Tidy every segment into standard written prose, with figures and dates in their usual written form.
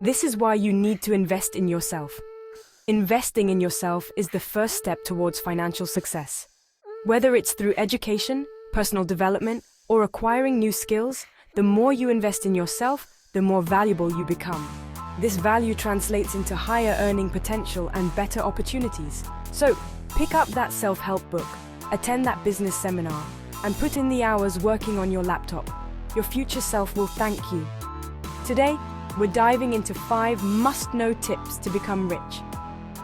This is why you need to invest in yourself. Investing in yourself is the first step towards financial success. Whether it's through education, personal development, or acquiring new skills, the more you invest in yourself, the more valuable you become. This value translates into higher earning potential and better opportunities. So, pick up that self-help book, attend that business seminar, and put in the hours working on your laptop. Your future self will thank you. Today, we're diving into 5 must-know tips to become rich.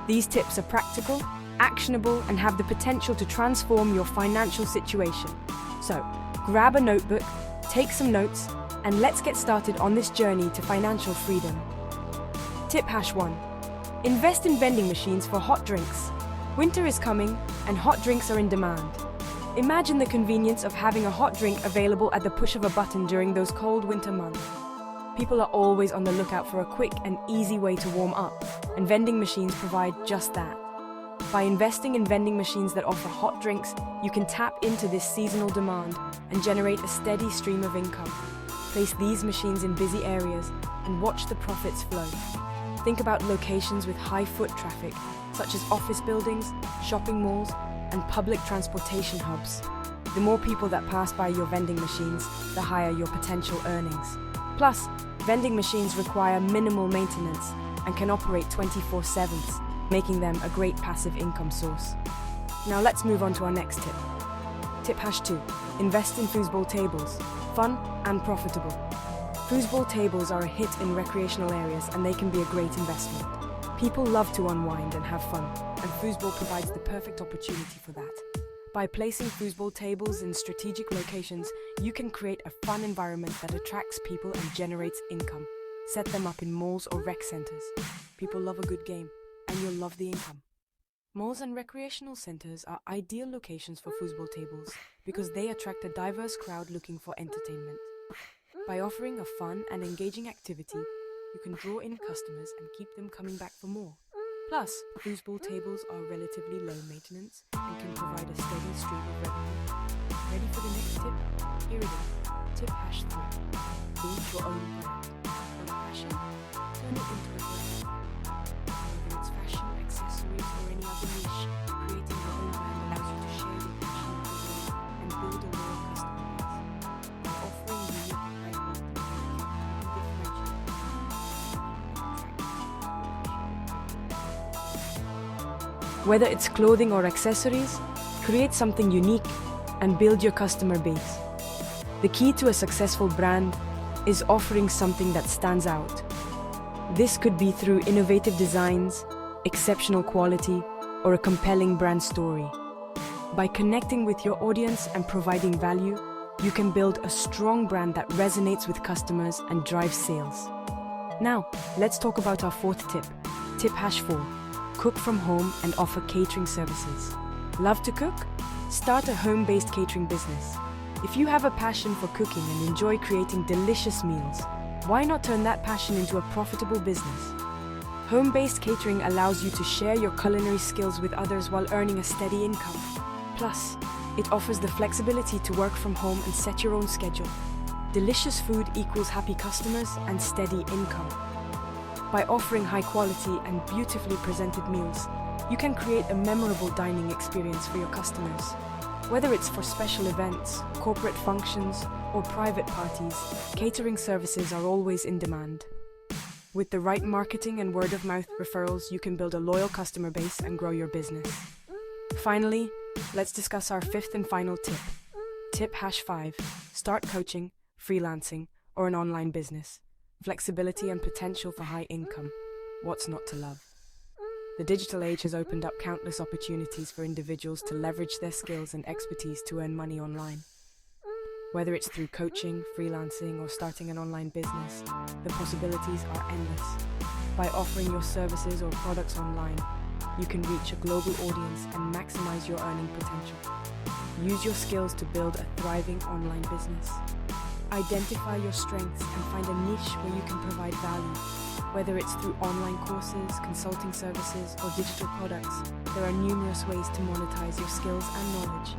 These tips are practical, actionable, and have the potential to transform your financial situation. So, grab a notebook, take some notes, and let's get started on this journey to financial freedom. Tip #1. Invest in vending machines for hot drinks. Winter is coming, and hot drinks are in demand. Imagine the convenience of having a hot drink available at the push of a button during those cold winter months. People are always on the lookout for a quick and easy way to warm up, and vending machines provide just that. By investing in vending machines that offer hot drinks, you can tap into this seasonal demand and generate a steady stream of income. Place these machines in busy areas and watch the profits flow. Think about locations with high foot traffic, such as office buildings, shopping malls, and public transportation hubs. The more people that pass by your vending machines, the higher your potential earnings. Plus, vending machines require minimal maintenance and can operate 24/7, making them a great passive income source. Now let's move on to our next tip. Tip #2. Invest in foosball tables. Fun and profitable. Foosball tables are a hit in recreational areas and they can be a great investment. People love to unwind and have fun, and foosball provides the perfect opportunity for that. By placing foosball tables in strategic locations, you can create a fun environment that attracts people and generates income. Set them up in malls or rec centers. People love a good game, and you'll love the income. Malls and recreational centers are ideal locations for foosball tables because they attract a diverse crowd looking for entertainment. By offering a fun and engaging activity, you can draw in customers and keep them coming back for more. Plus, foosball tables are relatively low maintenance and can provide a steady stream of revenue. Ready for the next tip? Here it is. Tip #3. Build your own brand. Got a passion? Turn it into a brand. Whether it's fashion, accessories, or any other niche, creating your own brand allows you to share your passion with the world and build a loyal customer base. By offering unique, high-quality products, you can differentiate Whether it's clothing or accessories, create something unique and build your customer base. The key to a successful brand is offering something that stands out. This could be through innovative designs, exceptional quality, or a compelling brand story. By connecting with your audience and providing value, you can build a strong brand that resonates with customers and drives sales. Now, let's talk about our 4th tip. Tip #4. Cook from home and offer catering services. Love to cook? Start a home-based catering business. If you have a passion for cooking and enjoy creating delicious meals, why not turn that passion into a profitable business? Home-based catering allows you to share your culinary skills with others while earning a steady income. Plus, it offers the flexibility to work from home and set your own schedule. Delicious food equals happy customers and steady income. By offering high-quality and beautifully presented meals, you can create a memorable dining experience for your customers. Whether it's for special events, corporate functions, or private parties, catering services are always in demand. With the right marketing and word-of-mouth referrals, you can build a loyal customer base and grow your business. Finally, let's discuss our 5th and final tip. Tip #5. Start coaching, freelancing, or an online business. Flexibility and potential for high income. What's not to love? The digital age has opened up countless opportunities for individuals to leverage their skills and expertise to earn money online. Whether it's through coaching, freelancing, or starting an online business, the possibilities are endless. By offering your services or products online, you can reach a global audience and maximize your earning potential. Use your skills to build a thriving online business. Identify your strengths and find a niche where you can provide value. Whether it's through online courses, consulting services, or digital products, there are numerous ways to monetize your skills and knowledge.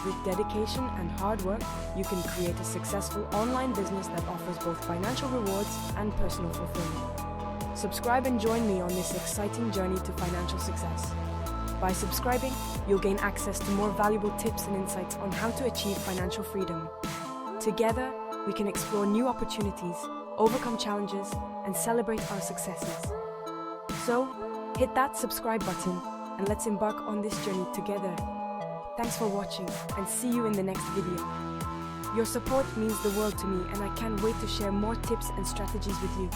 With dedication and hard work, you can create a successful online business that offers both financial rewards and personal fulfillment. Subscribe and join me on this exciting journey to financial success. By subscribing, you'll gain access to more valuable tips and insights on how to achieve financial freedom. Together, we can explore new opportunities, overcome challenges, and celebrate our successes. So, hit that subscribe button and let's embark on this journey together. Thanks for watching and see you in the next video. Your support means the world to me and I can't wait to share more tips and strategies with you.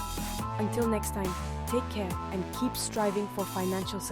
Until next time, take care and keep striving for financial success.